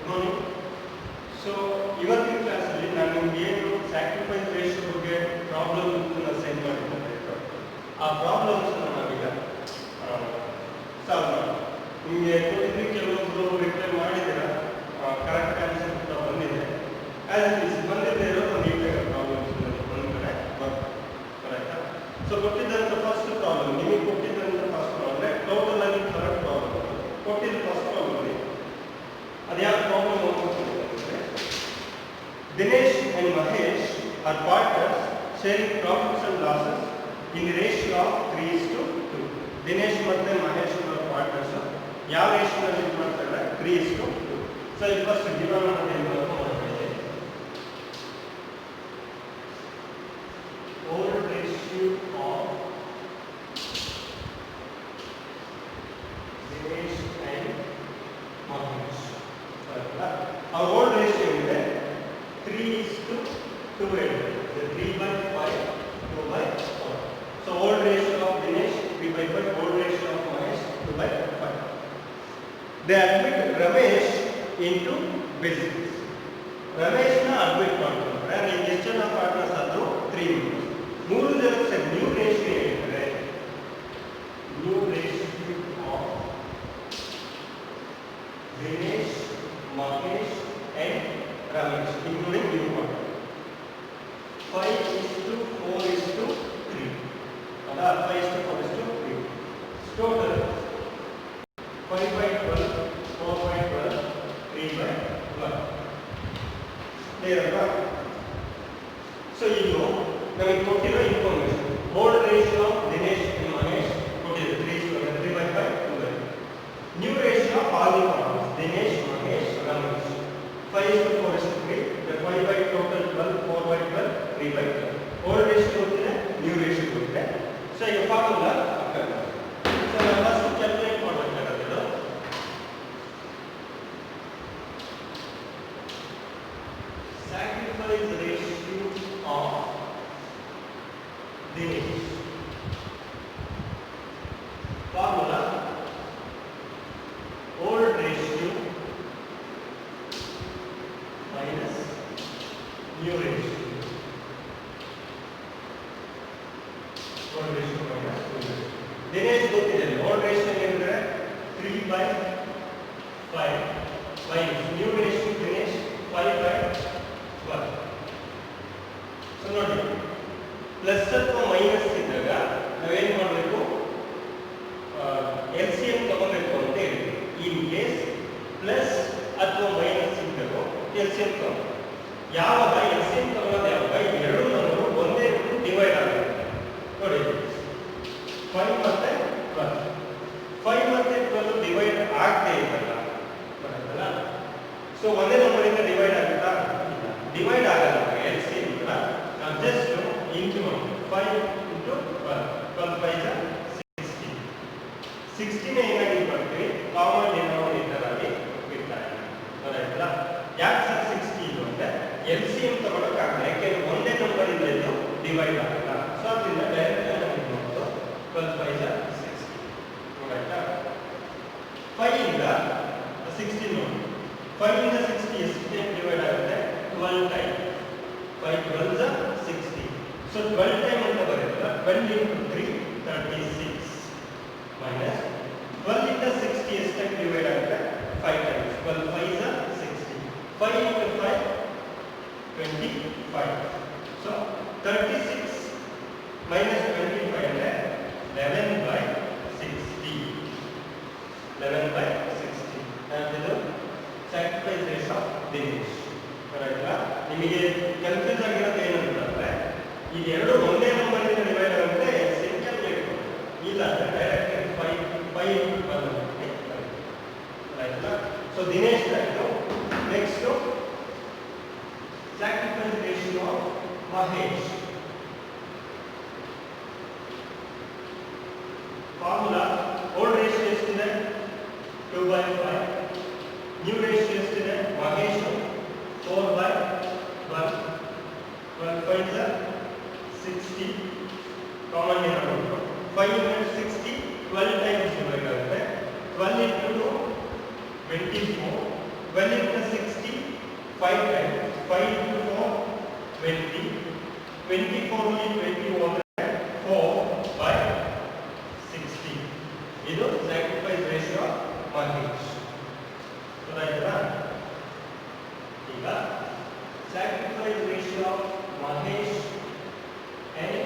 morning. So ಇವತ್ತಿನ ಕ್ಲಾಸಲ್ಲಿ ನಾನು ನಿಮಗೆ ಏನು ಸ್ಯಾಕ್ರಿಫೈಸ್ ರೇಷಿಯೋ ಬಗ್ಗೆ ಪ್ರಾಬ್ಲಮ್ ಅನ್ನು ಸೆಂಡ್ ಮಾಡಿದ್ದೆ. ಆ ಪ್ರಾಬ್ಲಮ್ಸ್ ನಾವೀಗ ಸಾಲ್ವ್ ಮಾಡೋಣ. ನಿಮಗೆ ಕೊಟ್ಟಿದ್ರೆ ಕೆಲವೊಬ್ಬರು ರಿಪ್ಲೈ ಮಾಡಿದ್ದೀರಾ, ಕರೆಕ್ಟ್ ಆನ್ಸರ್ ಕೂಡ ಬಂದಿದೆ. ಆಸ್ ಇಟ್ ಈಸ್ ಬಂದಿದ್ದೇ ಇರೋದು ನೀಟಾಗಿ ಪ್ರಾಬ್ಲಮ್ಸ್ ಒಂದು ಕಡೆ ಕರೆಕ್ಟಾ. ಸೊ ಕೊಟ್ಟಿದ್ದಂಥ ಫಸ್ಟ್ ಪ್ರಾಬ್ಲಮ್ ನಿಮಗೆ ಕೊಟ್ಟಿದ್ದಂಥ ಫಸ್ಟ್ ಪ್ರಾಬ್ಲಮ್ ಅಂದರೆ ಟೋಟಲ್ ಆಗಿ ಕರೆಕ್ಟ್ ಪ್ರಾಬ್ಲಮ್ ಕೊಟ್ಟಿದ್ದ ಫಸ್ಟ್ ಪ್ರಾಬ್ಲಮ್ ಅದು ಯಾವ ಪ್ರಾಬ್ಲಮ್ ಅಂದರೆ Dinesh and Mahesh are partners sharing profits and losses in the ratio of 3:2. Dinesh ಮತ್ತು ಮಹೇಶ್ ಅವರ ಪಾರ್ಟ್ನರ್ಸ್ ಯಾವ ರೇಷಿಯೋದಲ್ಲಿ ಇದು ಮಾಡ್ತಾರೆ 3:2. ಸೊ ಇದು ಫಸ್ಟ್ ಗಿವನ್ ಅಂತ ಏನು ಮಾಡ್ತಾರೆ over ratio of Dinesh and Mahesh. our old ratio is 3:2. The 3/5, 2/4. So old ratio of Dinesh 3/5, old ratio of Mahesh 2/5. They admit Ramesh into business. Ramesh na admit ಮಾಡ್ತಾರೆ. ನೀವು ಎಷ್ಟು ಜನ partners ಆದ್ರು 3 members. 3 ಜನಕ್ಕೆ new ratio ಹೇಳಿದ್ರೆ new ratio of Dinesh, Mahesh and Ramesh including new partner 5:4:3. ಅಲ್ಲ 5:4:3. Total 5/12, 4/12, 3/1. Clear ಅಲ್ವಾ? So ಇದು ನಮಗೆ ಕೊಟ್ಟಿರೋ information old ratio of Dinesh and Mahesh ಕೊಟ್ಟಿದೆ 3/5, 2/5. New ratio of all the partners Dinesh, Mahesh, Ramesh 5:4:3. The 5/, total 12, 4/12, 3/12. Old ratio ಗೊತ್ತಿದೆ, new ratio ಗೊತ್ತಿದೆ. So ಈಗ formula ಹಾಕೋಣ. ಸೊ ನಾವು ಫಸ್ಟ್ ಕ್ಯಾಲ್ಕುಲೇಟ್ ಮಾಡಬೇಕಾಗಿರೋದು sacrifice ratio of Dinesh. Formula old ratio minus new ratio. Old ratio minus new ratio. Dinesh ಗೊತ್ತಿದೆ old ratio ಏನಂದ್ರೆ 3/5 minus new ratio Dinesh 5/1. So ನೋಡಿ plus ಅಥವಾ minus ಇದ್ದಾಗ ನಾವೇನು ಮಾಡಬೇಕು, LCM ತಗೋಬೇಕು ಅಂತ ಹೇಳಿದ್ವಿ. ಇನ್ ಕೇಸ್ ಪ್ಲಸ್ ಅಥವಾ ಮೈನಸ್ ಇದ್ದಾಗ LCM ತಗೋ. ಯಾವಾಗ LCM ತಗೊಳ್ಳೋದು ಯಾವಾಗ ಎರಡು ನಂಬರು ಒಂದೇ ಡಿವೈಡ್ ಆಗುತ್ತೆ. ನೋಡಿ 5 ಮತ್ತೆ 12, 5 ಮತ್ತೆ 12 ಡಿವೈಡ್ ಆಗದೆ ಇರಲ್ಲ, ಬರುತ್ತಲ್ಲ. ಸೊ ಒಂದೇ ನಂಬರಿಂದ ಡಿವೈಡ್ ಆಗುತ್ತಾ? ಡಿವೈಡ್ ಆಗಲ್ಲ. LCM ಕೂಡ ನಾವು ಜಸ್ಟ್ ಇಂಟು 5 into 12, 12 5 16. 16 ಏನಾಗಿ ಬರ್ತೀವಿ ಕಾಮನ್ ಡಿನಾಮಿನೇಟರ್ ಆಗಿ ಇರ್ತಾರೆ, ಬರುತ್ತಲ್ಲ. ಯಾಕೆ ಸರ್ 60 ಇದು ಅಂದ್ರೆ LCM ತಗೊಳಕ್ಕಾಗಲ್ಲ, ಯಾಕೆಂದ್ರೆ ಒಂದೇ ನಂಬರ್ ಇಂದ ಇದು ಡಿವೈಡ್ ಆಗಲ್ಲ. ಸೊ ಅದರಿಂದ ಡೈರೆಕ್ಟ್ ಆಗಿ ನಾವು ನೋಡೋದು 12 5 60. ಬರುತ್ತಾ? 5 ಇಂದ 16 ನೋಡಿ, 5 ಇಂದ 60 ಎಷ್ಟು ಡಿವೈಡ್ ಆಗುತ್ತೆ? 12 ಟೈಮ್. 5 12 60. ಸೊ 12 ಟೈಮ್ ಅಂತ ಬರುತ್ತಲ್ಲ, 12 into 3 36 minus 12 ಇಂದ 60 ಎಷ್ಟು ಡಿವೈಡ್ ಆಗುತ್ತೆ? 5 ಟೈಮ್ಸ್. 12 5 60. 5 into 5 25. So 36 minus 25 ಅಂದ್ರೆ 11/60. 11/60. ಇದು sacrifice ratio of Dinesh. ಕರೆಕ್ಟಾ? ನಿಮಗೆ ಕನ್ಫ್ಯೂಸ್ ಆಗಿರೋದು ಏನಂತಂದ್ರೆ ಈ ಎರಡು ಒಂದೇ ನಂಬರ್ ಇಂದ ಡಿವೈಡ್ ಆಗುತ್ತೆ, ಸಿಂಪಲ್ ಇಲ್ಲ direct 5 into 12 right. So Dinesh ಆಯ್ತು. Next sacrifice ratio of Mahesh. Formula old ratio ಎಷ್ಟಿದೆ? 2/5. ನ್ಯೂ ರೇಷಿಯೋ ಎಷ್ಟಿದೆ? Mahesh 4/1. 12 5 60. Common denominator 5 into 60 12 times divide ಆಗುತ್ತೆ. 12 into 2 24. 12 into 6 5 times 5 into 4 20 24 ರಲ್ಲಿ 20 ಹೋದರೆ 4 by 60 ಇದು ಸ್ಯಾಕ್ರಿಫೈಸ್ ರೇಷಿಯೋ ಮಹೇಶ್ ಗೊತ್ತಾಯ್ತಲ್ಲ ಈಗ sacrifice ratio Mahesh and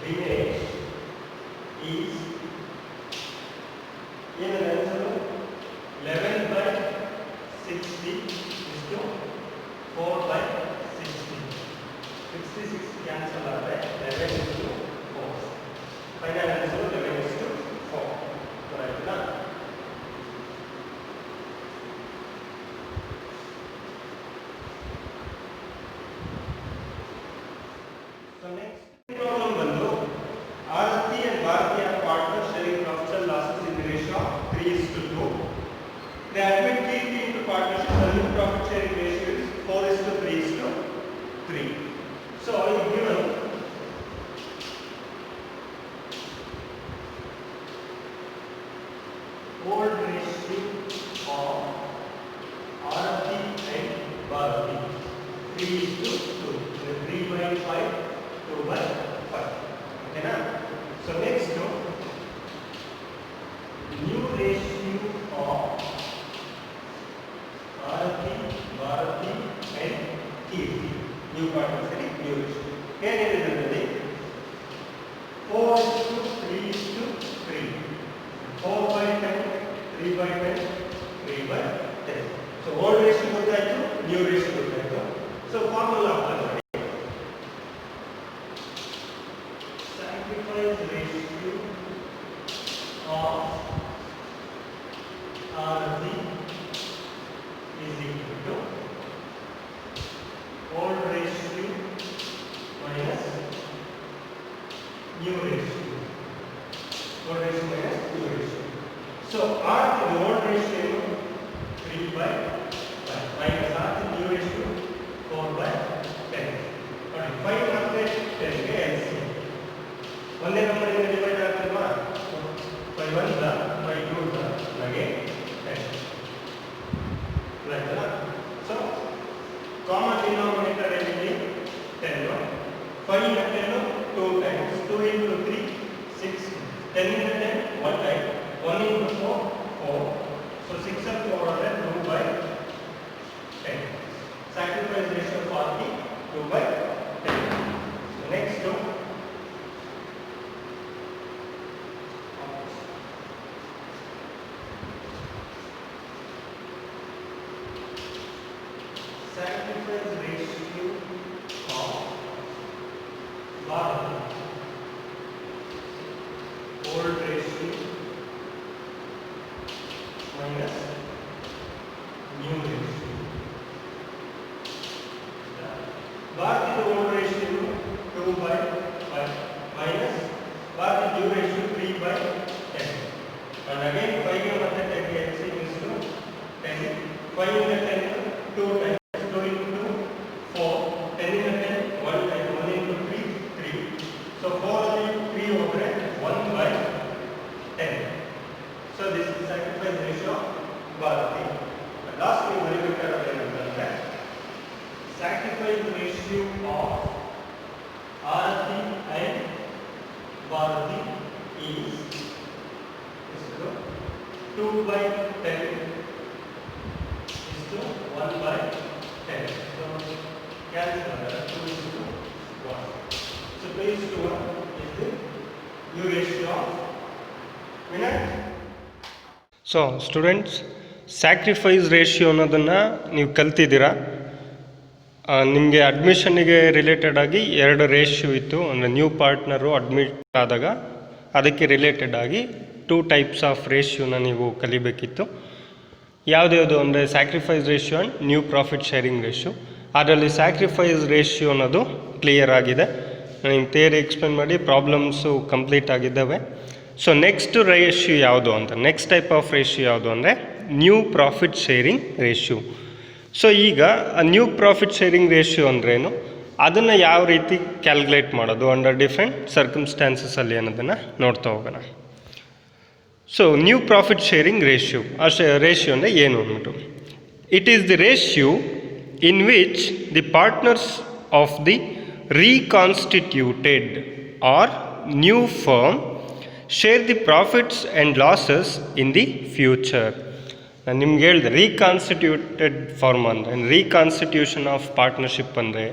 Dinesh is ಏನಂದ್ರೆ answer 11 by 60 is to 4 by 60 66 cancel ಆದರೆ 11 is to 4 final answer 11 is to 4 ಕರೆಕ್ಟಾ so next problem ಬಂದು Arati and Bharati are partners sharing profits and losses in the ratio of 3:2. They admit Kirti into partnership. The new profit sharing ratio is 4:3:3. So given old ratio of Arati and Bharati 3:2. 3 by 5, 2 by 5. Okay na? So next new ratio of Arati, Bharati and Kirti. New partners and new ratio. ಏನಿದೆ 4:3:3. 4 by 10, 3 by 10, 3 by 10. So old ratio ಗೊತ್ತಾಯ್ತು, new ratio ಗೊತ್ತಾಯ್ತು. So formula apply ಮಾಡಿ. Sacrifice ratio of Arati is equal to old ratio minus new ratio. Old ratio minus new ratio. So Arati the old ratio 3 by 5 minus Arati new ratio 4 by 10. But 5 ಮತ್ತೆ 10 ಗೆ LCM. ಒಂದೇ number ಇಂದ divide ಆಗ್ತಲ್ವಾ 5 1 5 2 ನಮಗೆ 10 ರೈಟಾ so common denominator ಏನಿದೆ 10 5 ನ 10 2 times 2 into 3 6 10 into 10 1 time 1 into 4 4 so 6 up to order 2 by 10 sacrifice ratio for the 2 by 10 so next sacrifice ratio of Bharati old ratio minus new ratio. Bharati the old ratio 2 by 5 minus Bharati new ratio 3 by 10 and again 5 ಗೆ ಮತ್ತೆ 10 ಗೆ LCM is to 10 5 into 10 2 times 2 into 4 10 into 10 1 time 1 into 3 3 so 4 ಅಲ್ಲಿ 3 ಹೋದ್ರೆ 1 by 10 so this is sacrifice ratio of Bharati last we ಬರೀಬೇಕಾದ್ರೆ ಏನಂತಂದ್ರೆ sacrifice ratio of Arati and Bharati is 2 by 10 is to 1 by 10 so cancel 2 is to 1 so 2 is to 1 is the new ratio of Vinay. So students sacrifice ratio ಅನ್ನೋದನ್ನು ನೀವು ಕಲ್ತಿದ್ದೀರಾ. ನಿಮಗೆ ಅಡ್ಮಿಷನ್ನಿಗೆ related ಆಗಿ 2 ratio ಇತ್ತು. ಅಂದರೆ new partner admit ಆದಾಗ ಅದಕ್ಕೆ related ಆಗಿ 2 types of ರೇಷಿಯೋನ ನೀವು ಕಲಿಬೇಕಿತ್ತು. ಯಾವುದ್ಯಾವುದು ಅಂದರೆ sacrifice ratio and new profit sharing ratio. ಅದರಲ್ಲಿ ಸ್ಯಾಕ್ರಿಫೈಸ್ ರೇಷಿಯೋ ಅನ್ನೋದು ಕ್ಲಿಯರ್ ಆಗಿದೆ. ನಿಮ್ಗೆ ಥಿಯರಿ ಎಕ್ಸ್ಪ್ಲೇನ್ ಮಾಡಿ ಪ್ರಾಬ್ಲಮ್ಸು ಕಂಪ್ಲೀಟ್ ಆಗಿದ್ದಾವೆ. ಸೊ ನೆಕ್ಸ್ಟ್ ರೇಷಿಯೋ ಯಾವುದು ಅಂತ, ನೆಕ್ಸ್ಟ್ ಟೈಪ್ ಆಫ್ ರೇಷಿಯೋ ಯಾವುದು ಅಂದರೆ new profit sharing ratio. So ಈಗ ನ್ಯೂ ಪ್ರಾಫಿಟ್ ಶೇರಿಂಗ್ ರೇಷಿಯೋ ಅಂದ್ರೇನು, ಅದನ್ನು ಯಾವ ರೀತಿ ಕ್ಯಾಲ್ಕುಲೇಟ್ ಮಾಡೋದು ಅಂಡರ್ ಡಿಫ್ರೆಂಟ್ ಸರ್ಕಮ್ಸ್ಟ್ಯಾನ್ಸಸಲ್ಲಿ ಅನ್ನೋದನ್ನು ನೋಡ್ತಾ ಹೋಗೋಣ. So new profit sharing ratio ratio ಅಂದರೆ ಏನು ಅಂದ್ಬಿಟ್ಟು, it is the ratio in which the partners of the reconstituted or new firm share the profits and losses in the future. ನಾನು ನಿಮ್ಗೆ ಹೇಳಿದೆ ರೀಕಾನ್ಸ್ಟಿಟ್ಯೂಟೆಡ್ ಫಾರ್ಮ್ ಅಂದರೆ ರೀಕಾನ್ಸ್ಟಿಟ್ಯೂಷನ್ ಆಫ್ ಪಾರ್ಟ್ನರ್ಶಿಪ್ ಅಂದರೆ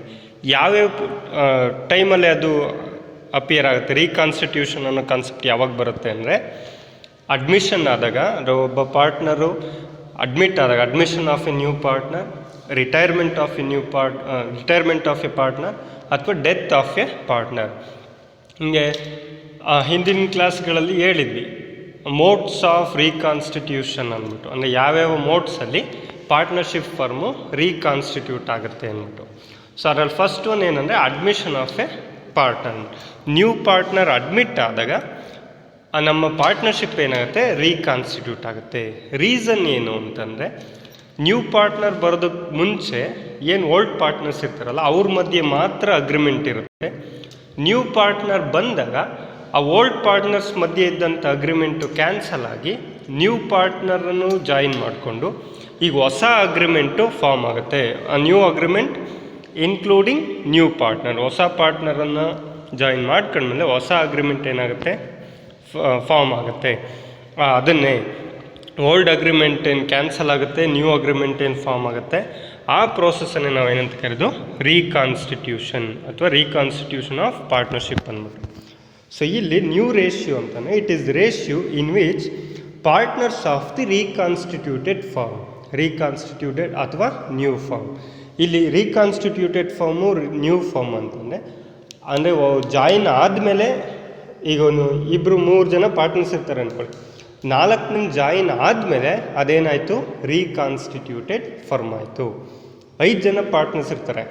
ಯಾವ್ಯಾವ ಟೈಮಲ್ಲಿ ಅದು ಅಪಿಯರ್ ಆಗುತ್ತೆ. ರೀಕಾನ್ಸ್ಟಿಟ್ಯೂಷನ್ ಅನ್ನೋ ಕಾನ್ಸೆಪ್ಟ್ ಯಾವಾಗ ಬರುತ್ತೆ ಅಂದರೆ ಅಡ್ಮಿಷನ್ ಆದಾಗ, ಅಂದರೆ ಒಬ್ಬ ಪಾರ್ಟ್ನರು ಅಡ್ಮಿಟ್ ಆದಾಗ, admission of A new partner, retirement of A partner ಅಥವಾ ಡೆತ್ ಆಫ್ ಎ ಪಾರ್ಟ್ನರ್. ಹಿಂಗೆ ಹಿಂದಿನ ಕ್ಲಾಸ್ಗಳಲ್ಲಿ ಹೇಳಿದ್ವಿ ಮೋಡ್ಸ್ ಆಫ್ ರೀಕಾನ್ಸ್ಟಿಟ್ಯೂಷನ್ ಅಂದ್ಬಿಟ್ಟು, ಅಂದರೆ ಯಾವ್ಯಾವ ಮೋಡ್ಸಲ್ಲಿ ಪಾರ್ಟ್ನರ್ಶಿಪ್ ಫರ್ಮು ರೀಕಾನ್ಸ್ಟಿಟ್ಯೂಟ್ ಆಗುತ್ತೆ ಅಂದ್ಬಿಟ್ಟು. ಸೊ ಅದರಲ್ಲಿ ಫಸ್ಟ್ ಒನ್ ಏನಂದರೆ admission of A partner. New partner admit ಆದಾಗ ನಮ್ಮ ಪಾರ್ಟ್ನರ್ಶಿಪ್ ಏನಾಗುತ್ತೆ, ರೀಕಾನ್ಸ್ಟಿಟ್ಯೂಟ್ ಆಗುತ್ತೆ. ರೀಸನ್ ಏನು ಅಂತಂದರೆ ನ್ಯೂ ಪಾರ್ಟ್ನರ್ ಬರೋದಕ್ಕೆ ಮುಂಚೆ ಏನು ಓಲ್ಡ್ ಪಾರ್ಟ್ನರ್ಸ್ ಇರ್ತಾರಲ್ಲ ಅವ್ರ ಮಧ್ಯೆ ಮಾತ್ರ ಅಗ್ರಿಮೆಂಟ್ ಇರುತ್ತೆ. ನ್ಯೂ ಪಾರ್ಟ್ನರ್ ಬಂದಾಗ ಆ ಓಲ್ಡ್ ಪಾರ್ಟ್ನರ್ಸ್ ಮಧ್ಯೆ ಇದ್ದಂಥ ಅಗ್ರಿಮೆಂಟು ಕ್ಯಾನ್ಸಲ್ ಆಗಿ ನ್ಯೂ ಪಾರ್ಟ್ನರನ್ನು ಜಾಯಿನ್ ಮಾಡಿಕೊಂಡು ಈಗ ಹೊಸ ಅಗ್ರಿಮೆಂಟು ಫಾರ್ಮ್ ಆಗುತ್ತೆ. ಆ new agreement including new partner, ಹೊಸ ಪಾರ್ಟ್ನರನ್ನು ಜಾಯಿನ್ ಮಾಡ್ಕೊಂಡ್ಮೇಲೆ ಹೊಸ ಅಗ್ರಿಮೆಂಟ್ ಏನಾಗುತ್ತೆ, ಫಾರ್ಮ್ ಆಗುತ್ತೆ. ಅದನ್ನೇ ಓಲ್ಡ್ ಅಗ್ರಿಮೆಂಟ್ ಏನು ಕ್ಯಾನ್ಸಲ್ ಆಗುತ್ತೆ, ನ್ಯೂ ಅಗ್ರಿಮೆಂಟ್ ಏನು ಫಾರ್ಮ್ ಆಗುತ್ತೆ, ಆ ಪ್ರೋಸೆಸ್ಸನ್ನೇ ನಾವು ಏನಂತ ಕರೆದು ರೀಕಾನ್ಸ್ಟಿಟ್ಯೂಷನ್ ಅಥವಾ ರೀಕಾನ್ಸ್ಟಿಟ್ಯೂಷನ್ ಆಫ್ ಪಾರ್ಟ್ನರ್ಶಿಪ್ ಅಂದ್ಬಿಟ್ಟು. ಸೊ ಇಲ್ಲಿ ನ್ಯೂ ರೇಷಿಯೋ ಅಂತಂದರೆ it is the ratio in which partners of the reconstituted firm, reconstituted ಅಥವಾ ನ್ಯೂ ಫಾರ್ಮ್. ಇಲ್ಲಿ ರೀಕಾನ್ಸ್ಟಿಟ್ಯೂಟೆಡ್ ಫಾರ್ಮು ನ್ಯೂ ಫಾರ್ಮ್ ಅಂತಂದರೆ ಅಂದರೆ ಜಾಯಿನ್ ಆದಮೇಲೆ ಈಗ ಒಂದು 2-3 ಜನ ಪಾರ್ಟ್ನರ್ಸ್ ಇರ್ತಾರೆ ಅಂದ್ಕೊಳ್ಳಿ, 4ನೇ ಜಾಯಿನ್ ಆದಮೇಲೆ ಅದೇನಾಯಿತು, ರೀಕಾನ್ಸ್ಟಿಟ್ಯೂಟೆಡ್ ಫರ್ಮ್ ಆಯಿತು. 5 ಜನ ಪಾರ್ಟ್ನರ್ಸ್ ಇರ್ತಾರೆ,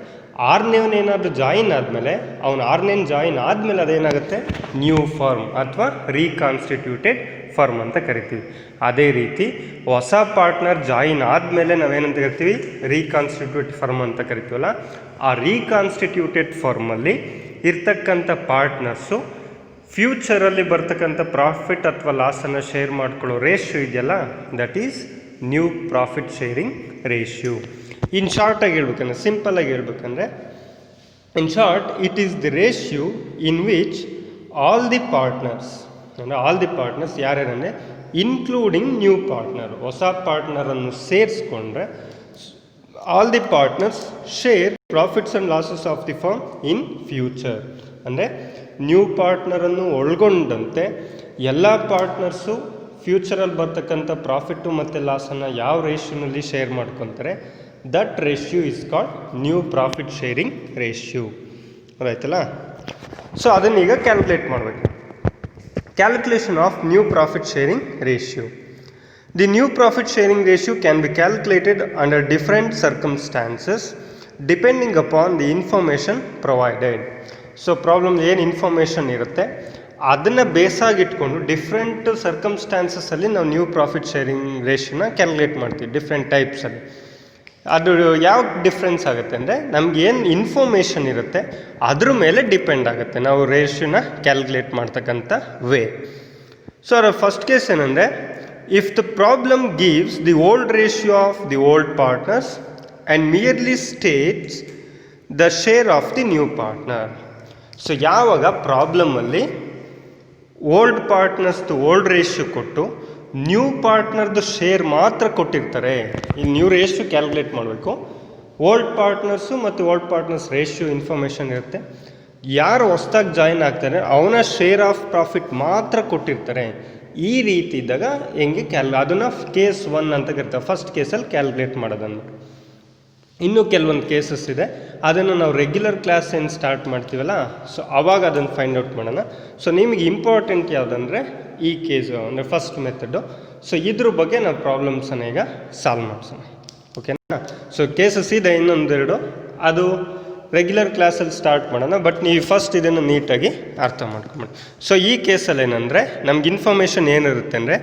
6ನೇವನೇನಾದರೂ ಜಾಯಿನ್ ಆದಮೇಲೆ ಅವನು 6ನೇ ಜಾಯಿನ್ ಆದಮೇಲೆ ಅದೇನಾಗುತ್ತೆ, ನ್ಯೂ ಫರ್ಮ್ ಅಥವಾ ರೀಕಾನ್ಸ್ಟಿಟ್ಯೂಟೆಡ್ ಫರ್ಮ್ ಅಂತ ಕರಿತೀವಿ. ಅದೇ ರೀತಿ ಹೊಸ ಪಾರ್ಟ್ನರ್ ಜಾಯಿನ್ ಆದಮೇಲೆ ನಾವೇನಂತ ಕರಿತೀವಿ, ರೀಕಾನ್ಸ್ಟಿಟ್ಯೂಟೆಡ್ ಫರ್ಮ್ ಅಂತ ಕರಿತೀವಲ್ಲ. ಆ ರೀಕಾನ್ಸ್ಟಿಟ್ಯೂಟೆಡ್ ಫರ್ಮಲ್ಲಿ ಇರ್ತಕ್ಕಂಥ ಪಾರ್ಟ್ನರ್ಸು ಫ್ಯೂಚರಲ್ಲಿ ಬರ್ತಕ್ಕಂಥ ಪ್ರಾಫಿಟ್ ಅಥವಾ ಲಾಸನ್ನು ಶೇರ್ ಮಾಡ್ಕೊಳ್ಳೋ ರೇಷಿಯೋ ಇದೆಯಲ್ಲ, that is new profit sharing ratio. In ಶಾರ್ಟಾಗಿ ಹೇಳ್ಬೇಕಂದ್ರೆ, ಸಿಂಪಲಾಗಿ ಹೇಳ್ಬೇಕಂದ್ರೆ, in short it is the ratio in which all the partners, ಅಂದರೆ ಆಲ್ ದಿ ಪಾರ್ಟ್ನರ್ಸ್ ಯಾರ್ಯಾರಂದರೆ ಇನ್ಕ್ಲೂಡಿಂಗ್ ನ್ಯೂ ಪಾರ್ಟ್ನರ್, ಹೊಸ ಪಾರ್ಟ್ನರನ್ನು ಸೇರಿಸ್ಕೊಂಡ್ರೆ all the partners share profits and losses of the firm in future. ಅಂದರೆ ನ್ಯೂ ಪಾರ್ಟ್ನರನ್ನು ಒಳಗೊಂಡಂತೆ ಎಲ್ಲ ಪಾರ್ಟ್ನರ್ಸು ಫ್ಯೂಚರಲ್ಲಿ ಬರ್ತಕ್ಕಂಥ ಪ್ರಾಫಿಟ್ಟು ಮತ್ತು ಲಾಸನ್ನು ಯಾವ ರೇಷಿಯೋನಲ್ಲಿ ಶೇರ್ ಮಾಡ್ಕೊತಾರೆ, that ratio is called new profit sharing ratio. ಆಯ್ತಲ್ಲ. ಸೊ ಅದನ್ನೀಗ ಕ್ಯಾಲ್ಕುಲೇಟ್ ಮಾಡಬೇಕು. Calculation of new profit sharing ratio. The new profit sharing ratio can be calculated under different circumstances depending upon the information provided. So problem ಏನು information ಇರುತ್ತೆ ಅದನ್ನು ಬೇಸಾಗಿಟ್ಕೊಂಡು different ಸರ್ಕಮ್ಸ್ಟಾನ್ಸಸಲ್ಲಿ ನಾವು new profit sharing ರೇಷಿಯೋನ calculate ಮಾಡ್ತೀವಿ different ಟೈಪ್ಸಲ್ಲಿ. ಅದು ಯಾವ ಡಿಫ್ರೆನ್ಸ್ ಆಗುತ್ತೆ ಅಂದರೆ ನಮಗೇನು ಇನ್ಫಾರ್ಮೇಷನ್ ಇರುತ್ತೆ ಅದ್ರ ಮೇಲೆ ಡಿಪೆಂಡ್ ಆಗುತ್ತೆ ನಾವು ರೇಷಿಯೋನ ಕ್ಯಾಲ್ಕುಲೇಟ್ ಮಾಡ್ತಕ್ಕಂಥ ವೇ. ಸೊ ಅದರ ಫಸ್ಟ್ ಕೇಸ್ ಏನಂದರೆ, if the problem gives the old ratio of the old partners and merely States the share of the new partner. So ಯಾವಾಗ ಪ್ರಾಬ್ಲಮಲ್ಲಿ ಓಲ್ಡ್ ಪಾರ್ಟ್ನರ್ಸ್ದು ಓಲ್ಡ್ ರೇಷಿಯೋ ಕೊಟ್ಟು ನ್ಯೂ ಪಾರ್ಟ್ನರ್ದು ಶೇರ್ ಮಾತ್ರ ಕೊಟ್ಟಿರ್ತಾರೆ, ಇಲ್ಲಿ new ratio calculate ಮಾಡಬೇಕು. Old partners ಮತ್ತು old partners ratio information ಇರುತ್ತೆ. ಯಾರು ಹೊಸ್ದಾಗಿ ಜಾಯಿನ್ ಆಗ್ತಾರೆ ಅವನ ಶೇರ್ ಆಫ್ ಪ್ರಾಫಿಟ್ ಮಾತ್ರ ಕೊಟ್ಟಿರ್ತಾರೆ. ಈ ರೀತಿ ಇದ್ದಾಗ ಹೆಂಗೆ ಅದನ್ನು ಕೇಸ್ 1 ಅಂತ ಕರಿತಾರೆ. ಫಸ್ಟ್ ಕೇಸಲ್ಲಿ ಕ್ಯಾಲ್ಕುಲೇಟ್ ಮಾಡೋದನ್ಬಿಟ್ಟು. ಇನ್ನೂ ಕೆಲವೊಂದು ಕೇಸಸ್ ಇದೆ, ಅದನ್ನು ನಾವು ರೆಗ್ಯುಲರ್ ಕ್ಲಾಸ್ ಏನು ಸ್ಟಾರ್ಟ್ ಮಾಡ್ತೀವಲ್ಲ, ಸೊ ಆವಾಗ ಅದನ್ನು ಫೈಂಡ್ ಔಟ್ ಮಾಡೋಣ. ಸೊ ನಿಮಗೆ ಇಂಪಾರ್ಟೆಂಟ್ ಯಾವುದಂದರೆ ಈ ಕೇಸು, ಅಂದರೆ ಫಸ್ಟ್ ಮೆಥಡು. ಸೊ ಇದ್ರ ಬಗ್ಗೆ ನಾವು ಪ್ರಾಬ್ಲಮ್ಸನ್ನು ಈಗ ಸಾಲ್ವ್ ಮಾಡಿಸೋಣ, ಓಕೆನಾ. ಸೊ ಕೇಸಸ್ ಇದೆ ಇನ್ನೊಂದೆರಡು, ಅದು ರೆಗ್ಯುಲರ್ ಕ್ಲಾಸಲ್ಲಿ ಸ್ಟಾರ್ಟ್ ಮಾಡೋಣ. ಬಟ್ ನೀವು ಫಸ್ಟ್ ಇದನ್ನು ನೀಟಾಗಿ ಅರ್ಥ ಮಾಡ್ಕೊಂಬಿಡಿ. ಸೊ ಈ ಕೇಸಲ್ಲಿ ಏನಂದರೆ ನಮ್ಗೆ ಇನ್ಫಾರ್ಮೇಷನ್ ಏನಿರುತ್ತೆ ಅಂದರೆ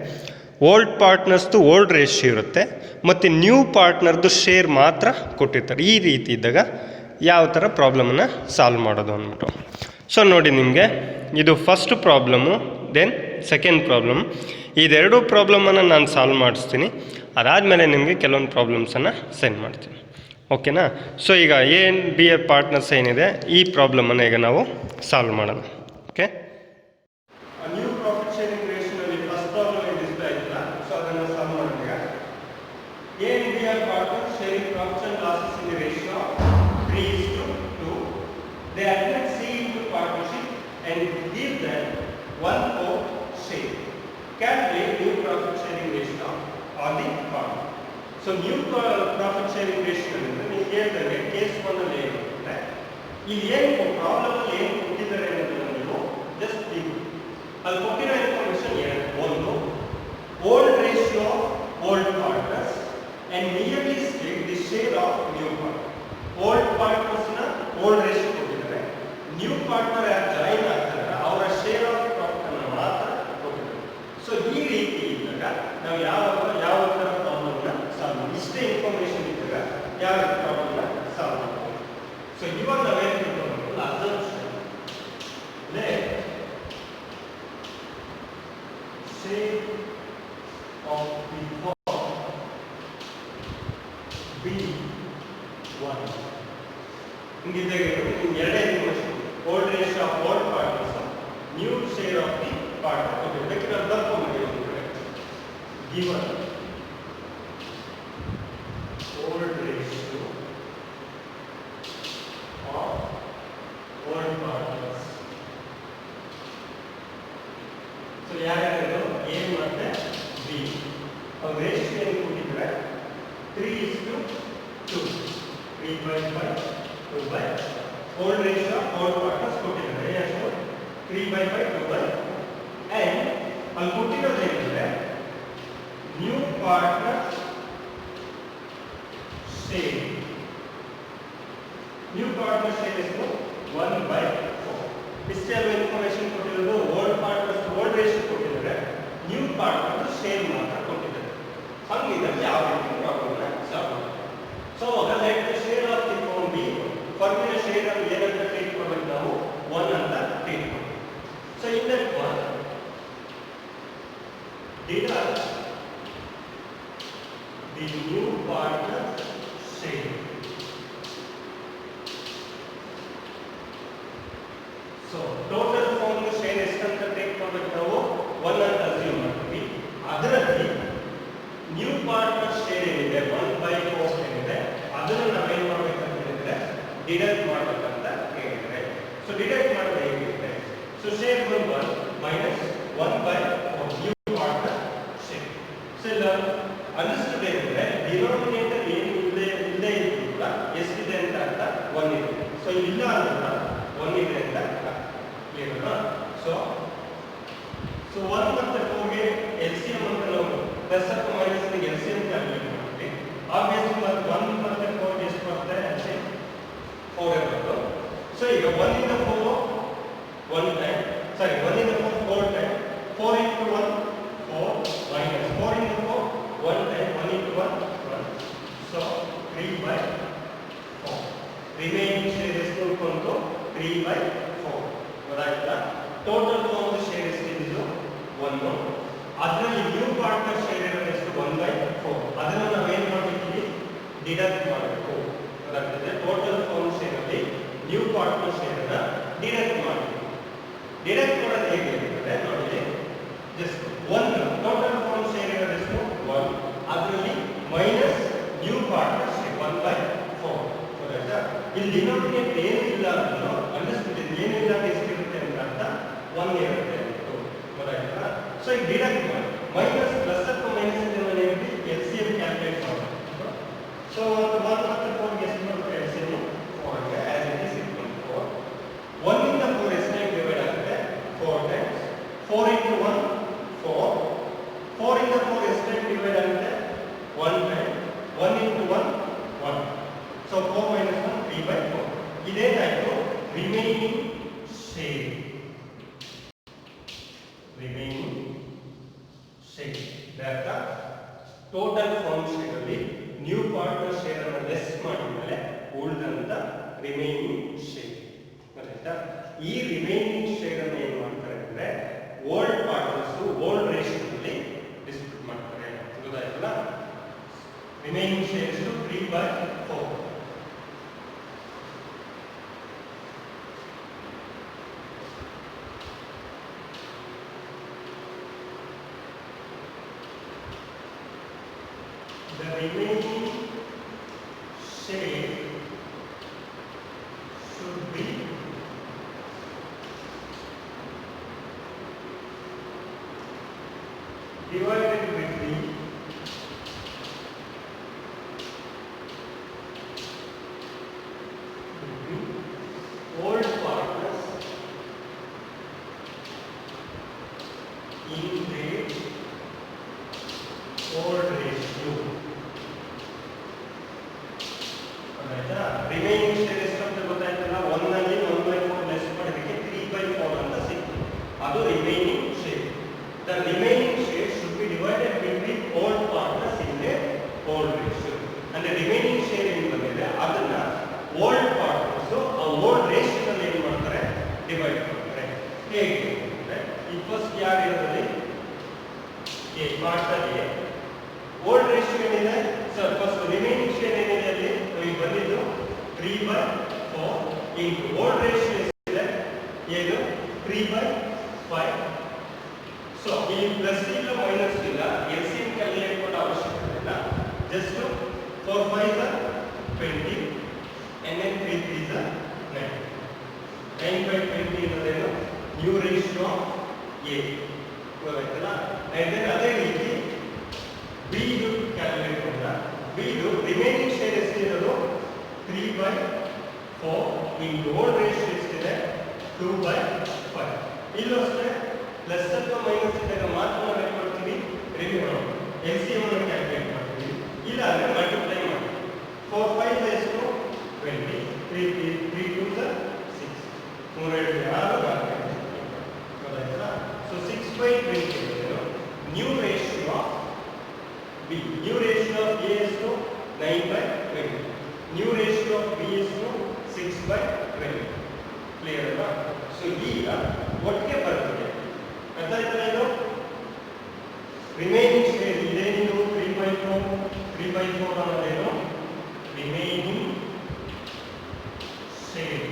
ಓಲ್ಡ್ ಪಾರ್ಟ್ನರ್ಸ್ದು ಓಲ್ಡ್ ರೇಷಿಯೋ ಇರುತ್ತೆ ಮತ್ತು ನ್ಯೂ ಪಾರ್ಟ್ನರ್ದು ಶೇರ್ ಮಾತ್ರ ಕೊಟ್ಟಿರ್ತಾರೆ. ಈ ರೀತಿ ಇದ್ದಾಗ ಯಾವ ಥರ ಪ್ರಾಬ್ಲಮನ್ನು ಸಾಲ್ವ್ ಮಾಡೋದು ಅಂದ್ಬಿಟ್ಟು. ಸೊ ನೋಡಿ, ನಿಮಗೆ ಇದು first problem, then second problem. ಇದೆರಡು ಪ್ರಾಬ್ಲಮನ್ನು ನಾನು ಸಾಲ್ವ್ ಮಾಡಿಸ್ತೀನಿ. ಅದಾದಮೇಲೆ ನಿಮಗೆ ಕೆಲವೊಂದು ಪ್ರಾಬ್ಲಮ್ಸನ್ನು ಸೆಂಡ್ ಮಾಡ್ತೀನಿ, ಓಕೆನಾ. ಸೊ ಈಗ ಎ ಆ್ಯಂಡ್ ಬಿ ಯ ಪಾರ್ಟ್ನರ್ಸ್ ಏನಿದೆ ಈ ಪ್ರಾಬ್ಲಮನ್ನು ಈಗ ನಾವು ಸಾಲ್ವ್ ಮಾಡೋಣ. ಓಕೆ, ನ್ಯೂ ಪ್ರಾಫಿಟ್ ಶೇರಿಂಗ್ ರೇಷಿಯೋನಲ್ಲಿ ಫಸ್ಟ್ ಪ್ರಾಬ್ಲಮ್ ಏನು ಡಿಸ್ಪ್ಲೇ ಆಯ್ತಲ್ಲ, ಸೊ ಅದನ್ನು ಸಾಲ್ವ್ ಮಾಡೋಣ. A and B are partners sharing profits and losses in the ratio 3:2. They admit C into partnership and give them 1/4 share. Calculate new profit sharing ratio on the partner. So new profit sharing ratio ಅಂದ್ರೆ ನೀವು ಹೇಳ್ತಾರೆ case 1 ಅಲ್ಲಿ ಏನಿರುತ್ತೆ, ಇಲ್ಲಿ ಏನು problem ಅಲ್ಲಿ ಏನು ಕೊಟ್ಟಿದ್ದಾರೆ ಅನ್ನೋದನ್ನ ನೀವು ಜಸ್ಟ್ ನೀವು ಅಲ್ಲಿ ಕೊಟ್ಟಿರೋ ಇನ್ಫಾರ್ಮೇಶನ್ ಏನು, ಒಂದು old ratio of old partners and nearly state the share of new partner. Old partners ನ ಓಲ್ಡ್ ರೇಷಿಯೋ ಕೊಟ್ಟಿದ್ದಾರೆ, ನ್ಯೂ ಪಾರ್ಟ್ನರ್ ಯಾರು ಜಾಯಿನ್ ಆಗ್ತಾರೆ ಅವರ ಶೇರ್ ಆಫ್ ಪ್ರಾಫಿಟ್ ಅನ್ನು ಮಾತ್ರ ಕೊಟ್ಟಿದ್ದಾರೆ. ಸೊ ಈ ರೀತಿ ಇದ್ದಾಗ ನಾವು ಯಾವ ಥರ ಪ್ರಾಬ್ಲಮ್ನ ಸಾಲ್ವ್ ಮಾಡಿ, ಇಷ್ಟೇ ಇನ್ಫಾರ್ಮೇಶನ್ ಇದ್ದಾಗ ಯಾವ ಪ್ರಾಬ್ಲಮ್ನ ಸಾಲ್ವ್ ಮಾಡ್ತೀವಿ. ಸೊ ಇವಾಗ ನಾವೇನು ತಿಳ್ಕೊಬೇಕು, assumption share of the B1 ಹಿಂಗಿದ್ದಾಗ ಎರಡೇ information, old ratio of old partners, new share of the partner. Okay, ಬೇಕಿದ್ರೆ ಬರ್ಕೊಂಡ್ಬಿಡಿ ಒಂದು ಕಡೆ. Given old ratio of old partners. So ಯಾರ್ಯಾರು ಎ ಮತ್ತೆ ಬಿ ಅವ್ರ ರೇಷಿಯೋ ಏನು ಕೊಟ್ಟಿದ್ರೆ 3:2, 3/5, 2/5. Old ratio of old partners ಕೊಟ್ಟಿದ್ದಾರೆ ಎಷ್ಟು, 3/5, 2/5. ಅಂಡ್ ಅಲ್ಲಿ ಕೊಟ್ಟಿರೋದು ಏನಂದ್ರೆ new partner share. New partner share ಎಷ್ಟು 1/4. ಇಷ್ಟೇ ಅಲ್ವಾ ಇನ್ಫಾರ್ಮೇಶನ್ ಕೊಟ್ಟಿರೋದು. ಓಲ್ಡ್ ಪಾರ್ಟ್ನರ್ಸ್ ಓಲ್ಡ್ ರೇಷಿಯೋ ಕೊಟ್ಟಿದ್ದಾರೆ, ನ್ಯೂ ಪಾರ್ಟ್ನರ್ ಶೇರ್ ಮಾತ್ರ ಕೊಟ್ಟಿದ್ದಾರೆ. ಹಂಗಿದ್ದಲ್ಲಿ ಯಾವ ರೀತಿ ಪ್ರಾಬ್ಲಮ್ನ ಸಾಲ್ವ್ ಮಾಡ್ತಾರೆ. So let the share of the firm be. ಫರ್ಮಿನ ಶೇರ್ ಅನ್ನು ಏನಂತ ಟ್ರೀಟ್ ಮಾಡಬೇಕು ನಾವು, 1 ಅಂತ ಟ್ರೀಟ್ ಮಾಡಬೇಕು. So in that 1 deduct the new partner share. So total form share ಎಷ್ಟಂತ ಟೇಕ್ ಮಾಡಬೇಕು ನಾವು, 1 ಅಂತ ಅಸ್ಯೂಮ್ ಮಾಡ್ತೀವಿ. ಅದರಲ್ಲಿ ನ್ಯೂ ಪಾರ್ಟ್ನರ್ ಶೇರ್ ಏನಿದೆ 1/4 ಏನಿದೆ ಅದನ್ನು ನಾವೇನು ಮಾಡಬೇಕಂತ ಹೇಳಿದ್ರೆ ಡಿಡಕ್ಟ್ ಮಾಡಬೇಕಂತ ಹೇಳಿದ್ರೆ. ಸೊ ಡಿಡಕ್ಟ್ ಮಾಡೋದು ಹೇಗಿರುತ್ತೆ, so share 1 minus 1/4 new partner share. So ಇಲ್ಲ ಅಂಡರ್ಸ್ಟುಡ್ ಏನಿದ್ರೆ ಡಿನಾಮಿನೇಟರ್ ಏನು ಇಲ್ಲದೆ ಇದ್ರೂ ಕೂಡ ಎಷ್ಟಿದೆ ಅಂತ ಅರ್ಥ 1 ಇದೆ. ಸೊ ಇಲ್ಲ ಅಂದ್ರೆ 1 ಇದೆ ಅಂತ ಅರ್ಥ. ಕ್ಲಿಯರ್ನಾ? ಸೊ 1 ಮತ್ತೆ 4ಗೆ LCM ಅಂತ ನಾವು ಪ್ಲಸ್ ಅಥವಾ ಮೈನಸ್ LCM ಕ್ಯಾಲ್ಕುಲೇಟ್ ಮಾಡ್ತೀವಿ. ಆಬ್ವಿಯಸ್ಲಿ 1 ಮತ್ತೆ 4 ಎಷ್ಟು ಬರುತ್ತೆ, LCM 4 ಇರುತ್ತೆ. ಸೊ ಈಗ 1 ಇಂದ 4 1 ಟೈಮ್, ಸಾರಿ 1 ಇಂದ 4 4 time, 4 into 1 4 minus 4 into 4 1 time, 1 into 1 1. So 3/4. Remaining share ಎಷ್ಟು ಉಳ್ಕೊಂಡು 3/4. ಗೊತ್ತಾಯ್ತಾ? ಟೋಟಲ್ ಫಾರ್ಮ್ ಶೇರ್ ಎಷ್ಟಿದ್ದು 1. ಅದರಲ್ಲಿ ನ್ಯೂ ಪಾರ್ಟ್ನರ್ ಶೇರ್ ಇರೋದು ಎಷ್ಟು 1/4. ಅದನ್ನು ನಾವೇನು ಮಾಡಬೇಕಿಲ್ಲಿ ಡಿಡಕ್ಟ್ ಮಾಡಬೇಕು. ಗೊತ್ತಾಗ್ತದೆ? ಟೋಟಲ್ ಫಾರ್ಮ್ ಶೇರ್ ಅಲ್ಲಿ ನ್ಯೂ ಪಾರ್ಟ್ನರ್ ಶೇರ್ ಅನ್ನ ಡಿಡಕ್ಟ್ ಮಾಡಬೇಕು. ಡಿಡಕ್ಟ್ ಮಾಡೋದು ಹೇಗೆ ಅಂದರೆ ನೋಡಿ, ಜಸ್ಟ್ 1 ಟೋಟಲ್ ಫಾರ್ಮ್ ಶೇರ್ ಇರೋದು ಎಷ್ಟು 1, ಅದರಲ್ಲಿ ಮೈನಸ್ ನ್ಯೂ ಪಾರ್ಟ್ನರ್ ಶೇರ್ 1/4. ಗೊತ್ತಾಯ್ತಾ? ಇಲ್ಲಿ ಡಿನಾಮಿನೇಟರ್ ಏನಿಲ್ಲ ಅನ್ನೋ ಅಂಡರ್ಸ್ಟುಡ್, ಏನಿಲ್ಲ ಎಷ್ಟಿರುತ್ತೆ ಅಂತ ಅರ್ಥ 1 ಇರುತ್ತೆ. ಗೊತ್ತಾಯ್ತಾ? ಸೊ ಈಗ ಡಿಡಕ್ಟ್ ಮಾಡಿ ಮೈನಸ್ ಪ್ಲಸ್ ಅಥವಾ ಮೈನಸ್ ಇಂದ LCM ಕ್ಯಾಲ್ಕುಲೇಟ್ ಮಾಡಬೇಕು. ಸೊ 1 ಮತ್ತು 4 ಎಷ್ಟು ಬರುತ್ತೆ LCM 4 ಗೆ as it is equal to 4. 1 ಇಂದ 4 ಎಷ್ಟು ಟೈಮ್ ಡಿವೈಡ್ ಆಗುತ್ತೆ 4 ಟೈಮ್ಸ್. 4 into 1 4. 4 ಇಂದ 4 ಎಷ್ಟು ಟೈಮ್ ಡಿವೈಡ್ ಆಗುತ್ತೆ 1 ಟೈಮ್. 1 into 1 1. So 4 minus 1 3/4. ಇದೇನಾಯ್ತು ರಿಮೈನಿಂಗ್ ಶೇರ್. ರಿಮೈನಿಂಗ್ ಶೇರ್ ಅರ್ಥ ಟೋಟಲ್ ಫಾರ್ಮ್ ಶೇರ್ ಅಲ್ಲಿ ನ್ಯೂ ಪಾರ್ಟ್ನರ್ ಶೇರ್ ಅನ್ನು ಲೆಸ್ ಮಾಡಿದ್ಮೇಲೆ ಉಳಿದಂತ ರಿಮೈನಿಂಗ್ ಶೇರ್. ಗೊತ್ತಾಯ್ತಾ? ಈ ರಿಮೈನಿಂಗ್ ಶೇರ್ ಅನ್ನು ಏನು ಮಾಡ್ತಾರೆ ಅಂದ್ರೆ ಓಲ್ಡ್ ಪಾರ್ಟ್ನರ್ಸ್ ಓಲ್ಡ್ ರೇಷಿಯೋದಲ್ಲಿ ಡಿಸ್ಟ್ರಿಬ್ಯೂಟ್ ಮಾಡ್ತಾರೆ. ಗೊತ್ತಾಯ್ತಲ್ಲ? Remaining shares 3/4. share should be divided between old partners in their old ratio. ಆಯ್ತಾ? ರಿಮೈನಿಂಗ್ ಶೇರ್ ಎಷ್ಟು ಅಂತ ಗೊತ್ತಾಯ್ತಲ್ಲ, 1 ನಲ್ಲಿ 1/4 ಲೆಸ್ ಮಾಡೋದಕ್ಕೆ 3/4 ಅಂತ ಸಿಕ್ತು. ಅದು remaining share. The remaining share should be divided between all partners in their old ratio. ಅಂದ್ರೆ ರಿಮೈನಿಂಗ್ ಶೇರ್ ಏನು ಬಂದಿದೆ ಅದನ್ನ ಓಲ್ಡ್ ಪಾರ್ಟ್ನರ್ಸ್ ಆ ಓಲ್ಡ್ ರೇಷಿಯೋದಲ್ಲಿ ಏನು ಮಾಡ್ತಾರೆ, ಡಿವೈಡ್ ಮಾಡ್ತಾರೆ. ಹೇಗೆ ಅಂದ್ರೆ ಈ ಫಸ್ಟ್ ಯಾರು ಇರೋದ್ರಲ್ಲಿ A partner A old ratio ಏನಿದೆ ಸರ್, ಫಸ್ಟ್ ರಿಮೈನಿಂಗ್ ಶೇರ್ ಏನಿದೆ ಅಲ್ಲಿ ನಮಗೆ ಬಂದಿದ್ದು 3/4 ಇಂಟು ಓಲ್ಡ್ ರೇಷಿಯೋ ಎಷ್ಟಿದೆ ಏನು 3/5. ಸೊ ಇಲ್ಲಿ ಪ್ಲಸ್ ಇಲ್ಲ ಮೈನಸ್ ಇಲ್ಲ, ಎಲ್ಸಿಎಂ ಕ್ಯಾಲ್ಕುಲೇಟ್ ಮಾಡೋ ಅವಶ್ಯಕತೆ ಇಲ್ಲ. Just 4 5 20 and then 3 3 9. 9/20 ಅನ್ನೋದೇನು ನ್ಯೂ ರೇಷಿಯೋ ಆಫ್ ಎ ಗೊತ್ತಾಯ್ತಲ್ಲ. and then ಅದೇ ರೀತಿ ಬಿ ದು ಕ್ಯಾಲ್ಕುಲೇಟ್ ಮಾಡೋಣ. ಬಿ ದು ರಿಮೈನಿಂಗ್ ಶೇರ್ ಎಷ್ಟಿರೋದು 3/4 ಇಂಟು ಓಲ್ಡ್ ರೇಷಿಯೋ ಎಷ್ಟಿದೆ 2/5. ಇಲ್ಲೂ ಅಷ್ಟೇ ಪ್ಲಸ್ ಅಥವಾ ಮೈನಸ್ ಇದ್ದಾಗ ಮಾತ್ರ ನಾವು ಏನು ಮಾಡ್ತೀವಿ, ಎಲ್ಸಿಎಂ ಅನ್ನು ಕ್ಯಾಲ್ಕುಲೇಟ್ ಮಾಡ್ತೀವಿ. ಇಲ್ಲ ಅಂದ್ರೆ ಮಲ್ಟಿಪ್ಲೈ ಮಾಡಿ 4 5 ಎಷ್ಟು 20 3 3 2 6 3 6 ಗೊತ್ತಾಯ್ತಲ್ಲ. So 6/20 new ratio of B. New ratio of A ಎಷ್ಟು 9/20. ನ್ಯೂ ರೇಷಿಯೋ ಆಫ್ ಬಿ ಎಷ್ಟು 6/20. ಕ್ಲಿಯರ್ ಅಲ್ವಾ? ಸೊ ಈಗ ಒಟ್ಟಿಗೆ ಬರ್ತದೆ. ಅರ್ಥ ಆಯ್ತಲ್ಲ? ಇದು ರಿಮೈನಿಂಗ್ ಶೇರ್ ಇದೇನಿದು 3/4 ಅನ್ನೋದೇನು ರಿಮೈನಿಂಗ್ ಶೇರ್.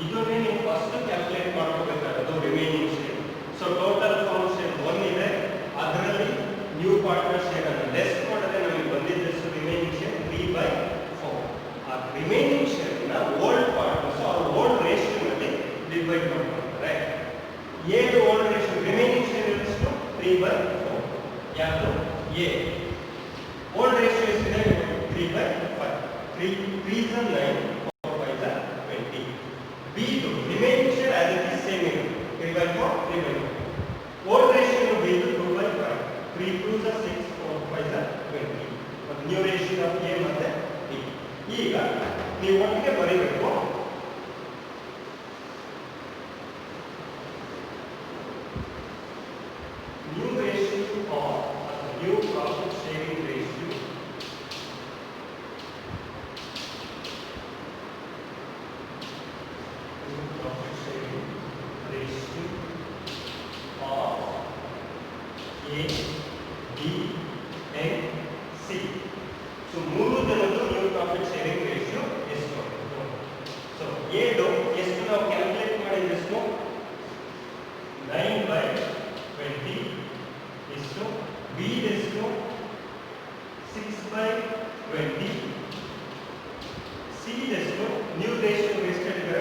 ಇದನ್ನೇ ನೀವು ಫಸ್ಟ್ ಕ್ಯಾಲ್ಕುಲೇಟ್ ಮಾಡ್ಕೋಬೇಕಾದ್ದು remaining share. So total firm share 1 ಇದೆ, ಅದರಲ್ಲಿ ನ್ಯೂ ಪಾರ್ಟ್ನರ್ ಶೇರ್ ಅನ್ನು ಲೆಸ್ ಮಾಡಿದ್ರೆ ನಮಗೆ ಬಂದಿದ್ದಷ್ಟು ರಿಮೈನಿಂಗ್ ಶೇರ್ 3/4. ಆ ರಿಮೈನಿಂಗ್ ಶೇರ್ ನ ಓಲ್ಡ್ ಪಾರ್ಟ್ನರ್ಸ್ ಅವ್ರ ಓಲ್ಡ್ ರೇಷಿಯೋನಲ್ಲಿ ಡಿವೈಡ್ ಮಾಡ್ತಾರೆ. ಏನು ಓಲ್ಡ್ ರೇಷಿಯೋ ರಿಮೈನಿಂಗ್ ಶೇರ್ ಎಷ್ಟು 3/4. ಯಾವುದು ಎ ಓಲ್ಡ್ ರೇಷಿಯೋ ಎಷ್ಟಿದೆ 3/5. 3 3 9 4 5 20. ಬಿ ದು remaining share as it is same ಇದೆ 3/4 3/4. ಓಲ್ಡ್ ರೇಷಿಯೋ ಬಿ ದು 2/5. 3 2 6 4 5 20. ಮತ್ತು ನ್ಯೂ ರೇಷಿಯೋ ಆಫ್ ಎ ಮತ್ತೆ ಬಿ. ಈಗ ನೀವು ಒಟ್ಟಿಗೆ ಬರೀಬೇಕು. New ratio of new profit sharing ratio of A, B and C. So ಮೂರು ಜನದ್ದು ನ್ಯೂ ಪ್ರಾಫಿಟ್ ಶೇರಿಂಗ್ ರೇಷಿಯೋ ಎಷ್ಟು? ಸೊ ಎ ದು ಎಷ್ಟು ನಾವು ಕ್ಯಾಲ್ಕುಲೇಟ್ ಮಾಡಿದಷ್ಟು 9/20 ಎಷ್ಟು, ಬಿ ಎಷ್ಟು 6/20, ಸಿ ಎಷ್ಟು ನ್ಯೂ ರೇಷಿಯೋ ಎಷ್ಟಿದೆ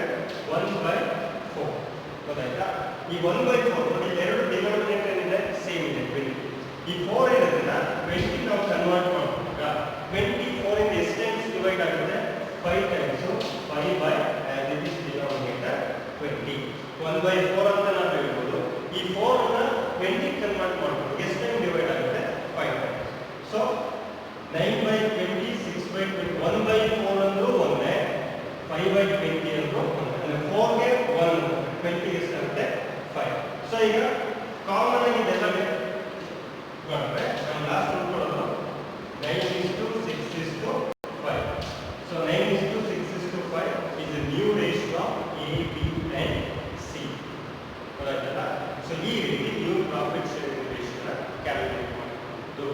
1/4. ಗೊತ್ತಾಯ್ತಾ? ಈ 1/4 ನೋಡಿ, ಎರಡು ಡಿನೋಮಿನೇಟರ್ ಏನಿದೆ ಸೇಮ್ ಇದೆ 20. ಈ 4 ಇರೋದ್ರಿಂದ 20 ನಾವು ಕನ್ವರ್ಟ್ ಮಾಡುವಾಗ 24 ಇಂದ ಎಷ್ಟು ಟೈಮ್ಸ್ ಡಿವೈಡ್ ಆಗುತ್ತೆ 5 times. 5 as it is denominator 20. 1/4 ಅಂತ ನಾವು ಹೇಳ್ಬೋದು. ಈ 4 ಅನ್ನ 20 ಕನ್ವರ್ಟ್ ಮಾಡ್ಬೋದು. ಎಷ್ಟು ಟೈಮ್ ಡಿವೈಡ್ ಆಗುತ್ತೆ 5 ಟೈಮ್ಸ್. ಸೊ 9/20 6/20 1/4 ಅಂದ್ರೂ ಒಂದೇ, 5/20 ಅಂದ್ರೂ ಒಂದೇ. ಅಂದ್ರೆ 4 ಗೆ 1 20 ಎಷ್ಟಾಗುತ್ತೆ 5. ಸೊ ಈಗ ಕಾಮನ್ ಆಗಿ ಇದೆಲ್ಲ ಮಾಡಿದ್ರೆ ನಮ್ಮ ಲಾಸ್ಟ್ ನೋಡ್ಕೊಳ್ಳೋದು 9:6:5. So 9:6:5 is the new ratio of A, B and C. ಗೊತ್ತಾಯ್ತಲ್ಲ? ಸೊ ಈ ರೀತಿ ನ್ಯೂ ಪ್ರಾಫಿಟ್ ಶೇರಿಂಗ್ ರೇಷಿಯೋನ ಕ್ಯಾಲ್ಕುಲೇಟ್ ಮಾಡೋದು.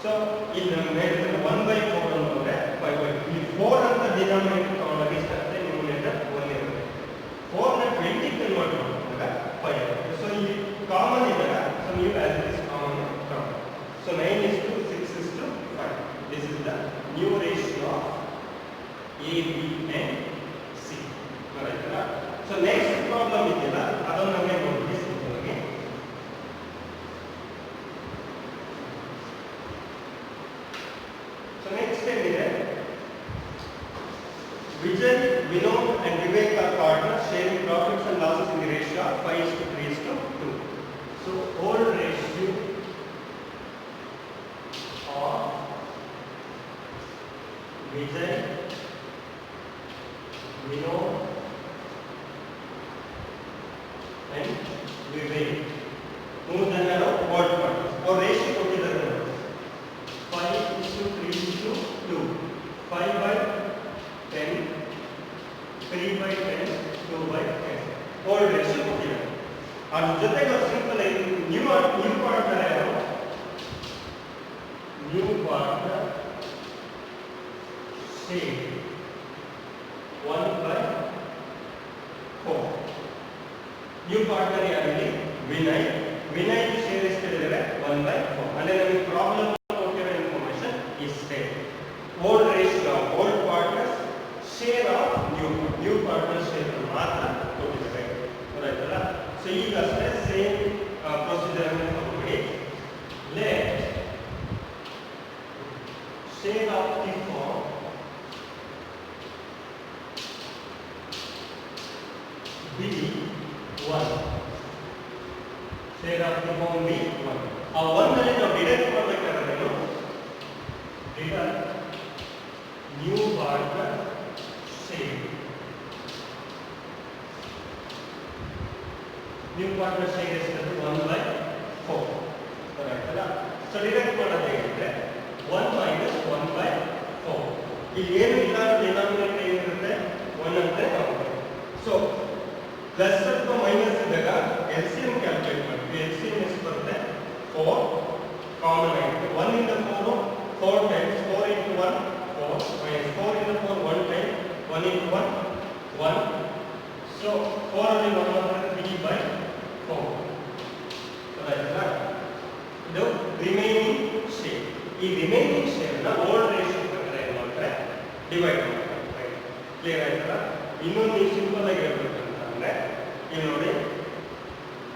ಸೊ ಇಲ್ಲಿ ನಮ್ಮ ಹೇಳಿದ್ರೆ 1/4 ಅಂದ್ರೆ 5/2. ಈ 4 ಅಂತ ಡಿನಾಮಿನೇಟರ್ ತಗೊಂಡಾಗ ಇಷ್ಟಾಗುತ್ತೆ, ನ್ಯೂಮಿನೇಟರ್ 1 ಇರುತ್ತೆ. 4 ನ 20 ಕನ್ವರ್ಟ್ ಮಾಡಿದಾಗ 5 ಆಗುತ್ತೆ. ಸೊ ಇಲ್ಲಿ ಕಾಮನ್ ಇದ್ದಾಗ ಸೊ ನೀವು ಆಸ್ ಇಟ್ ಇಸ್ ಕಾಮನ್ ತಗೊಂಡು. So 9:6:5. This is the new ratio of A, B and C. ಗೊತ್ತಾಯ್ತಲ್ಲ? ಸೊ ನೆಕ್ಸ್ಟ್ ಪ್ರಾಬ್ಲಮ್ ಇದೆಯಲ್ಲ ಅದನ್ನು ನಮಗೆ ನೋಡ್ತೀವಿ ಸಿಂಪಲ್ ಆಗಿ. ಸೊ ನೆಕ್ಸ್ಟ್ ಏನಿದೆ, Vijay, Vinod and Vivek are partners sharing profits and losses in the ratio of 5:3:2. So old ratio of Vijay, Vinod and Vivek. ಮೂರು ಜನ old partners. ಅವ್ರ ರೇಷಿಯೋ ಕೊಟ್ಟಿದ್ದಾರೆ 5:3:2. 5/10, 3/10, 2/10. ಓಲ್ಡ್ ರೇಷಿಯೋ ಕೊಟ್ಟಿದ್ದಾರೆ. ಅದ್ರ ಜೊತೆಗೆ ಸಿಂಪಲ್ ಆಗಿ ನ್ಯೂ ಪಾರ್ಟ್ನರ್ ಯಾರು? New partner same 1/4. New partner ಯಾರಿಗೆ? ವಿನಯ್. ವಿನಯ್ ಶೇರ್ ಎಷ್ಟಿದ್ದಾರೆ? 1/4. ಅಂದ್ರೆ ನಮಗೆ ಪ್ರಾಬ್ಲಮ್ ಕೊಟ್ಟಿರೋ ಇನ್ಫಾರ್ಮೇಶನ್ ಇಷ್ಟೇ. Old ratio old partners share of new partner share ಮಾತ್ರ ಕೊಟ್ಟಿದ್ದಾರೆ. ಗೊತ್ತಾಯ್ತಲ್ಲ? ಸೊ ಈಗ ಅಷ್ಟೇ ಸೇಮ್ ಪ್ರೊಸೀಜರ್ ಅನ್ನು ತಗೊಂಡ್ಬಿಡಿ. Let share of the firm be 1. Share of the firm be 1. ಆ 1 ನಲ್ಲಿ ನಾವು ಡಿಡಕ್ಟ್ ಮಾಡಬೇಕಾದ್ರೆ deduct new partner same. New partner share ಎಷ್ಟಿದೆ? 1/4. ಗೊತ್ತಾಯ್ತಲ್ಲ? ಸೊ ಡಿಡಕ್ಟ್ ಮಾಡೋದು ಹೇಗಿದ್ರೆ 1 - 1/4. ಇಲ್ಲಿ ಏನು ಇಲ್ಲ, ಡಿನಾಮಿನೇಟರ್ ಏನಿರುತ್ತೆ 1 ಅಂತ ತಗೊಂಡು. ಸೊ ಪ್ಲಸ್ ಅಥವಾ ಮೈನಸ್ ಇದ್ದಾಗ LCM ಕ್ಯಾಲ್ಕುಲೇಟ್ ಮಾಡ್ತೀವಿ. LCM ಎಷ್ಟು ಬರುತ್ತೆ? 4 ಕಾಮನ್ ಆಗಿದೆ. 1 ಇಂದ 4 4 times 4 into 1 4 minus 4 into 4 1 time 1 into 1 1. So 4 ಅಲ್ಲಿ 1 ಅಂದ್ರೆ 3/4. ಗೊತ್ತಾಯ್ತಲ್ಲ? ಇದು ರಿಮೈನಿಂಗ್ ಶೇರ್. ಈ ರಿಮೈನಿಂಗ್ ಶೇರ್ ನ ಓಲ್ಡ್ ರೇಷಿಯೋ ಪ್ರಕಾರ ಏನು ಮಾಡ್ತಾರೆ? ಡಿವೈಡ್ ಮಾಡ್ತಾರೆ. ಕ್ಲಿಯರ್ ಆಯ್ತಲ್ಲ? ಇನ್ನೊಂದು ಸಿಂಪಲ್ ಆಗಿ ಹೇಳ್ಬೇಕಂತಂದ್ರೆ ಇಲ್ಲಿ ನೋಡಿ,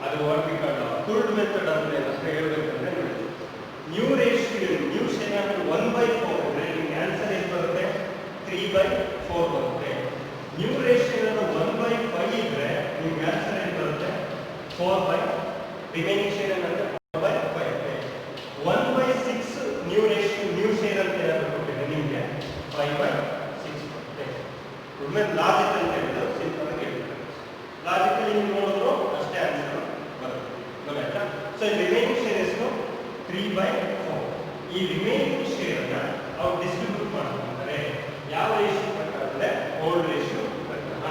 ಅದು what we call third method ಅಂತ ಏನಂತ ಹೇಳ್ಬೇಕಂದ್ರೆ ನೋಡಿ, ನ್ಯೂ ರೇಷಿಯೋ ನ್ಯೂ ಶೇರ್ ಅನ್ನು 1/4 ಅಂದ್ರೆ ನಿಮ್ಗೆ ಆನ್ಸರ್ ಏನು ಬರುತ್ತೆ? 3/4 ಬರುತ್ತೆ. ನ್ಯೂ ರೇಷಿಯೋ ಅನ್ನು 1/5 ಇದ್ರೆ ನಿಮ್ಗೆ ಆನ್ಸರ್ ಏನು ಬರುತ್ತೆ? 4/, ರಿಮೈನಿಂಗ್ ಶೇರ್ ಅಂದ್ರೆ 4/5. 1/6 ನ್ಯೂ ರೇಷಿಯೋ ನ್ಯೂ ಶೇರ್ ಅಂತ ಏನಾದ್ರು ಕೊಟ್ಟಿದ್ರೆ ನಿಮ್ಗೆ 5/6 ಬರುತ್ತೆ. ಒಮ್ಮೆ ಲಾಜಿಕ್ ಅಂತ ಹೇಳಿದ್ರು ಸಿಂಪಲ್ ಆಗಿ ಹೇಳ್ತಾರೆ. ಲಾಜಿಕಲಿ ನೀವು ನೋಡಿದ್ರು ಅಷ್ಟೇ ಆನ್ಸರ್ ಬರುತ್ತೆ. ಗೊತ್ತಾಯ್ತಾ? ಸೊ ರಿಮೈನಿಂಗ್ ಶೇರ್ ಎಷ್ಟು? 3/4. ಈ ರಿಮೈನಿಂಗ್ ಶೇರ್ ಅನ್ನ ಅವ್ರು ಡಿಸ್ಟ್ರಿಬ್ಯೂಟ್ ಮಾಡ್ತಾರೆ ಯಾವ ರೇಷಿಯೋ ಪ್ರಕಾರ ಅಂದ್ರೆ ಓಲ್ಡ್ ರೇಷಿಯೋ ಪ್ರಕಾರ.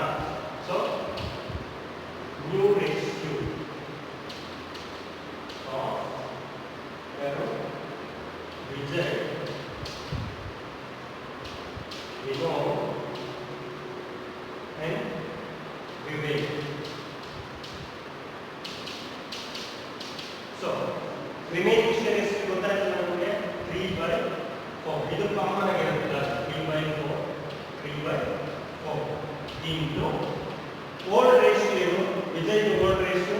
So new ratio of Vijay, Vinod and Vivek. So remaining share ಎಷ್ಟು ಗೊತ್ತಾಯ್ತು ನಮಗೆ? 3/4. ಇದು ಕಾಮನ್ ಆಗಿರುತ್ತಲ್ಲ 3/4 into old ratio. Vijay old ratio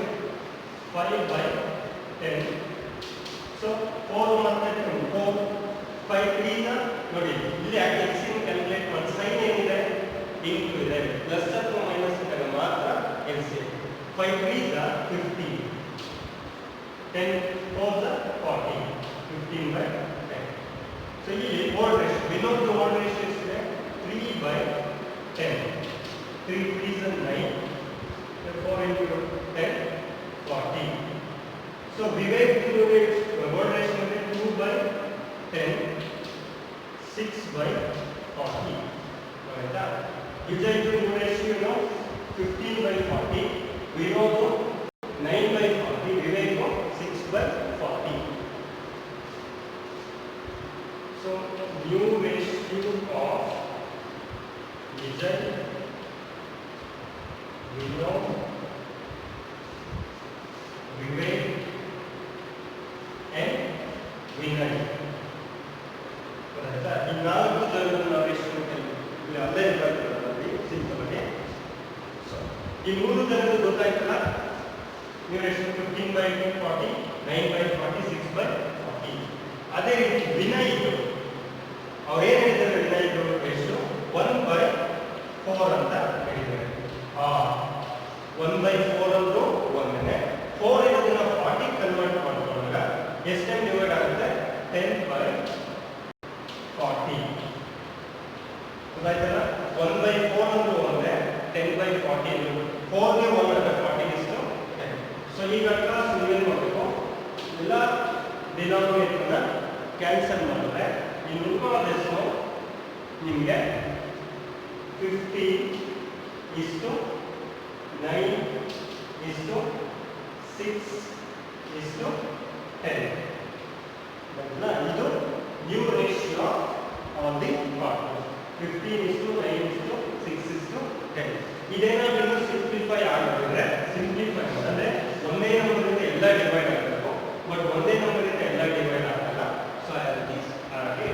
5/10. So 4 ಮತ್ತೆ 4 5 3 ನ ನೋಡಿ ಇಲ್ಲಿ LCM ಕ್ಯಾಲ್ಕುಲೇಟ್ ಮಾಡಿ ಸೈನ್ ಏನಿದೆ? ಇಂಟು ಇದೆ. ಪ್ಲಸ್ ಅಥವಾ ಮೈನಸ್ ಇದ್ದಾಗ ಮಾತ್ರ LCM. 5 3 15, 10 4 40, 15/10. ಸೊ ಇಲ್ಲಿ old ratio Vinod old ratio ಎಷ್ಟಿದೆ? 3/10. 3 3 9, 4 into 10 40. So Vivek old ratio ಇದೆ 2/10, 6/40. ಆಯ್ತಾ? Vijay new ratio 15/40, Vinod 9/40, Vivek 6/40. So new ratio of Vijay, Vinod, Vivek and Vinay. In 4 ಜನರನ್ನು ನಾವು ಎಷ್ಟು ಅಲ್ಲೇ ಈ ಮೂರು ಜನರು ಗೊತ್ತಾಯ್ತಲ್ಲ, ನೀವು ಎಷ್ಟು 15/40, 9/40, 6/40. ಅದೇ ರೀತಿ ವಿನಯ್ ಇದ್ರು, ಅವ್ರೇನು ಹೇಳಿದ್ದಾರೆ, ವಿನಯ್ ಇದ್ರು ಎಷ್ಟು 1/4 ಅಂತ ಹೇಳಿದ್ದಾರೆ. 1/4 ಅಂದ್ರೂ ಒಂದನೇ, 4 ಇರೋದನ್ನ 40 ಕನ್ವರ್ಟ್ ಮಾಡ್ಕೊಂಡಾಗ ಎಷ್ಟು ಟೈಮ್ ಡಿವೈಡ್ ಆಗುತ್ತೆ, 10/40. ಗೊತ್ತಾಯ್ತಲ್ಲ, 1/4 ಅಂದ್ರೂ ಒಂದೇ, 10/40 4ಗೆ 1/40 ಇಷ್ಟು 10. ಸೊ ಈಗ ಕ್ಲಾಸ್ ನೀವೇನು ಮಾಡಬೇಕು, ಎಲ್ಲ ಡಿನಾಮಿನೇಟರ್ನ ಕ್ಯಾನ್ಸಲ್ ಮಾಡಿದ್ರೆ ಇನ್ನು ಉಳ್ಕೊಳ್ಳೋದೆಷ್ಟು ನಿಮಗೆ 50:9:6:10. ಇದು new ratio of the part, 15:9:6:10. ಇದೇನಾದ್ರೂ ಸಿಂಪ್ಲಿಫೈ ಆಗಿದ್ರೆ, ಸಿಂಪ್ಲಿಫೈ ಅಂದರೆ ಒಂದೇ ನಂಬರಿಂದ ಎಲ್ಲ ಡಿವೈಡ್ ಆಗಬೇಕು, ಬಟ್ ಒಂದೇ ನಂಬರಿಂದ ಎಲ್ಲ ಡಿವೈಡ್ ಆಗಲ್ಲ. ಸೊ ಹಾಗೆ